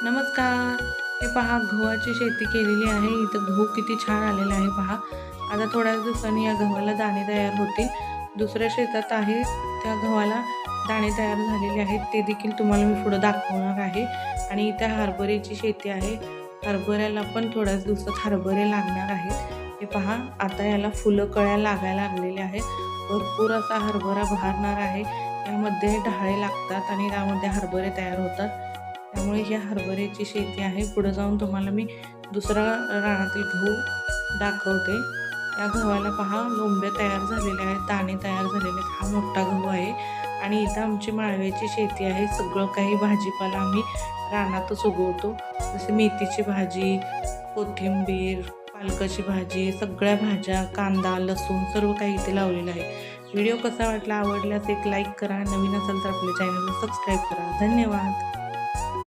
नमस्कार. हे पहा गव्हाची शेती केलेली आहे. इथं गहू किती छान आलेला आहे पहा. आता थोड्याच दिवसांनी या गव्हाला दाणे तयार होतील. दुसऱ्या शेतात आहे त्या गव्हाला दाणे तयार झालेले आहेत. ते देखील तुम्हाला मी पुढे दाखवणार आहे. आणि इथे हरभऱ्याची शेती आहे. हरभऱ्याला पण थोड्याच दिवसात हरभरे लागणार आहेत. हे पहा आता याला फुलं कळ्या लागायला लागलेल्या आहेत. भरपूर असा हरभरा बहरणार आहे. यामध्ये ढाळे लागतात आणि त्यामध्ये हरभरे तयार होतात. त्यामुळे ही हरभऱ्याची शेती आहे. पुढे जाऊन तुम्हाला मी दुसरा रानातील गहू दाखवते. त्या गव्हाला पहा लोंब्या तयार झालेल्या आहेत, दाणे तयार झालेले आहेत. हा मोठा गहू आहे आणि इथं आमची माळव्याची शेती आहे. सगळं काही भाजीपाला आम्ही रानातच उगवतो. जसे मेथीची भाजी, कोथिंबीर, पालकाची भाजी, सगळ्या भाज्या, कांदा, लसूण सर्व काही इथे लावलेलं आहे. व्हिडिओ कसा वाटला, आवडल्यास एक लाईक करा. नवीन असेल तर आपल्या चॅनलला सबस्क्राईब करा. धन्यवाद.